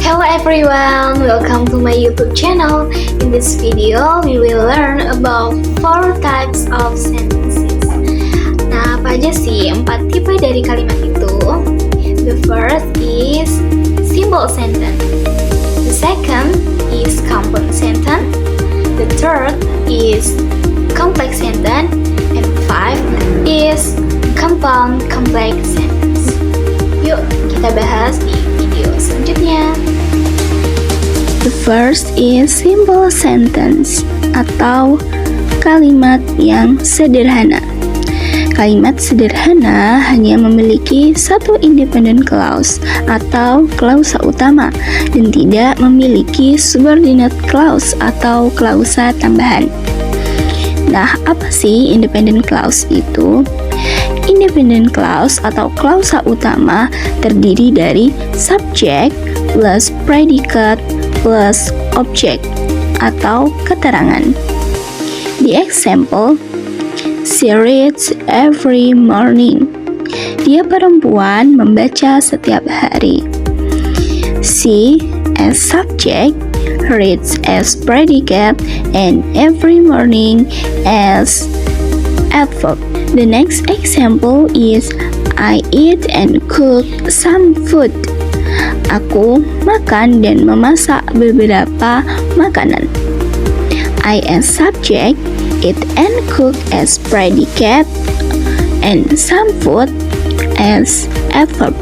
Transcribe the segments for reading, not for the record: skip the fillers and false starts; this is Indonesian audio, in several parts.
Hello everyone, welcome to my YouTube channel. In this video, we will learn about 4 types of sentences. Nah, apa aja sih 4 tipe dari kalimat itu? The first is simple sentence. The second is compound sentence. The third is complex sentence. And 5 is compound complex sentence. Yuk, kita bahas di video selanjutnya. The first is simple sentence atau kalimat yang sederhana. Kalimat sederhana hanya memiliki satu independent clause atau klausa utama dan tidak memiliki subordinate clause atau klausa tambahan. Nah, apa sih independent clause itu? Independent clause atau klausa utama terdiri dari subject plus predicate plus object atau keterangan. The example, she reads every morning. Dia perempuan membaca setiap hari. She as subject, reads as predicate, and every morning as adverb. The next example is I eat and cook some food. Aku makan dan memasak beberapa makanan. I as subject, eat and cook as predicate, and some food as adverb.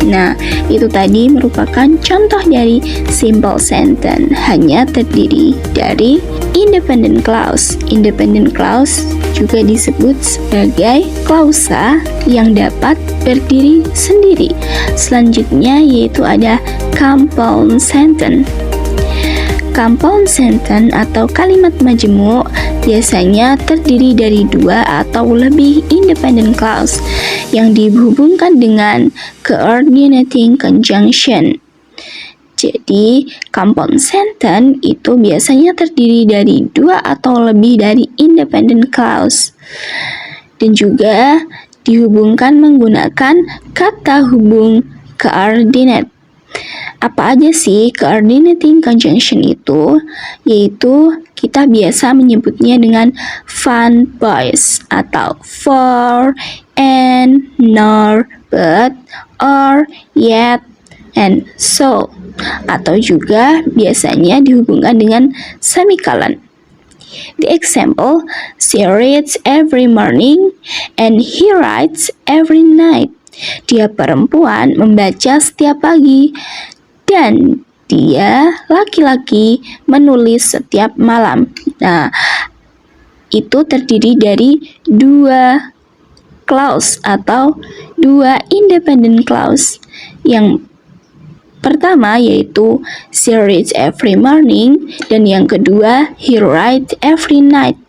Nah, itu tadi merupakan contoh dari simple sentence, hanya terdiri dari independent clause. Independent clause juga disebut sebagai klausa yang dapat berdiri sendiri. Selanjutnya yaitu ada compound sentence. Compound sentence atau kalimat majemuk biasanya terdiri dari 2 atau lebih independent clause yang dihubungkan dengan coordinating conjunction. Jadi, compound sentence itu biasanya terdiri dari 2 atau lebih dari independent clause dan juga dihubungkan menggunakan kata hubung coordinate. Apa aja sih coordinating conjunction itu? Yaitu kita biasa menyebutnya dengan fun voice atau for, and, nor, but, or, yet, and so. Atau juga biasanya dihubungkan dengan semicolon. The example, she reads every morning and he writes every night. Dia perempuan membaca setiap pagi dan dia laki-laki menulis setiap malam. Nah, itu terdiri dari 2 clause atau 2 independent clause. Yang pertama yaitu she reads every morning dan yang kedua he writes every night.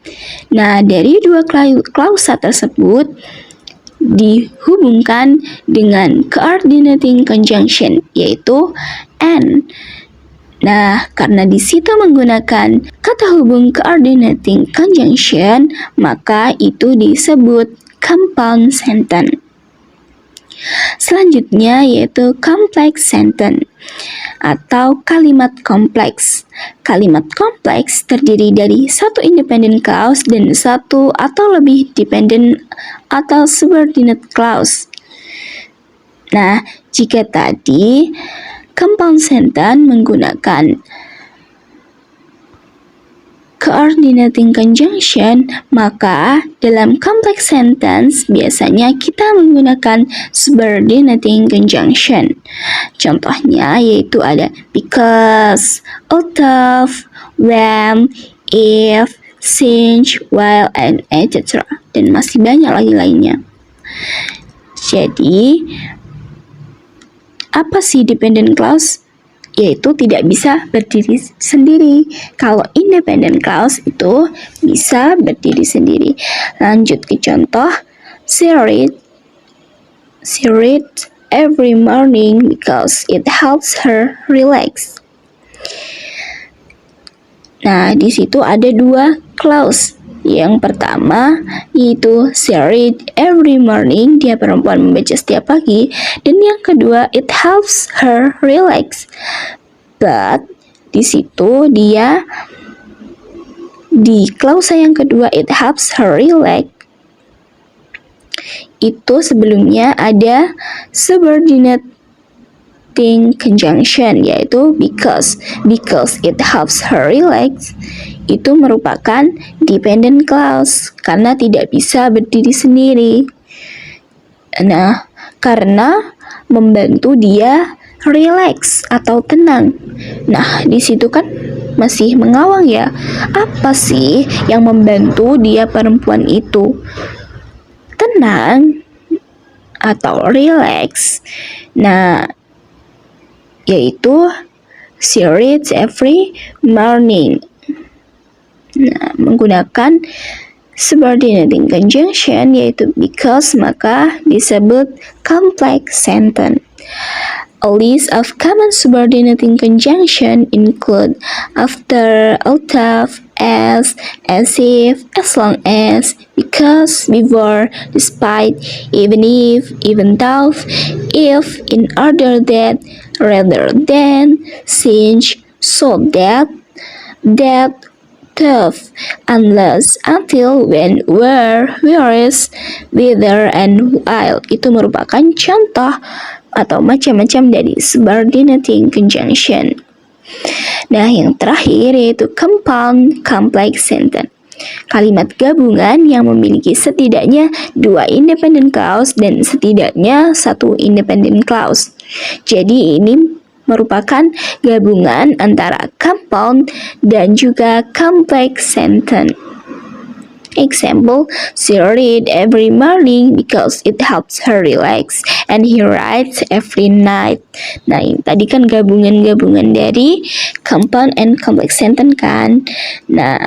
Nah, dari 2 klausa tersebut dihubungkan dengan coordinating conjunction yaitu and. Nah, karena di situ menggunakan kata hubung coordinating conjunction, maka itu disebut compound sentence. Selanjutnya yaitu complex sentence atau kalimat kompleks. Kalimat kompleks terdiri dari 1 independent clause dan 1 atau lebih dependent atau subordinate clause. Nah, jika tadi compound sentence menggunakan coordinating conjunction, maka dalam complex sentence biasanya kita menggunakan subordinating conjunction. Contohnya yaitu ada because, although, when, if, since, while, and etc. Dan masih banyak lagi lainnya. Jadi, apa sih dependent clause? Yaitu tidak bisa berdiri sendiri. Kalau independent clause itu bisa berdiri sendiri. Lanjut ke contoh, she reads every morning because it helps her relax. Nah, di situ ada 2 clause. Yang pertama yaitu she read every morning, dia perempuan membaca setiap pagi. Dan yang kedua, it helps her relax. But di situ dia di klausa yang kedua, it helps her relax, itu sebelumnya ada subordinate conjunction, yaitu because it helps her relax itu merupakan dependent clause karena tidak bisa berdiri sendiri. Nah, karena membantu dia relax atau tenang. Nah, di situ kan masih mengawang ya. Apa sih yang membantu dia perempuan itu tenang atau relax? Nah, yaitu she reads every morning. Nah, menggunakan subordinating conjunction yaitu because, maka disebut complex sentence. A list of common subordinating conjunction include after, out of, as if, as long as, because, before, despite, even if, even though, if, in order that, rather than, since, so that, tough, unless, until, when, where, whereas, whether, and while. Itu merupakan contoh atau macam-macam dari subordinating conjunction. Nah, yang terakhir yaitu compound complex sentence. Kalimat gabungan yang memiliki setidaknya 2 independent clause dan setidaknya 1 independent clause. Jadi ini merupakan gabungan antara compound dan juga complex sentence. Example, she read every morning because it helps her relax, and he writes every night. Nah, ini tadi kan gabungan-gabungan dari compound and complex sentence kan. Nah,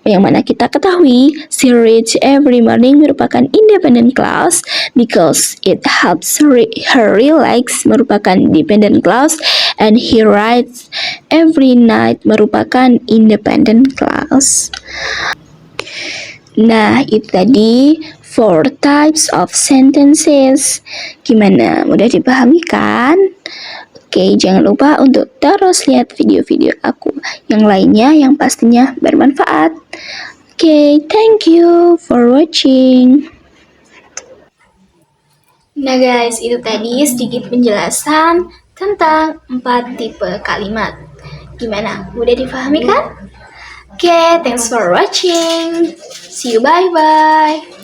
yang mana kita ketahui she reads every morning merupakan independent clause because it helps her relax merupakan dependent clause, and he writes every night merupakan independent clause. Nah, itu tadi 4 types of sentences. Gimana? Mudah dipahami kan? Oke, jangan lupa untuk terus lihat video-video aku yang lainnya yang pastinya bermanfaat. Oke, thank you for watching. Nah guys, itu tadi sedikit penjelasan tentang 4 tipe kalimat. Gimana? Mudah dipahami kan? Oke, thanks for watching. See you, bye-bye.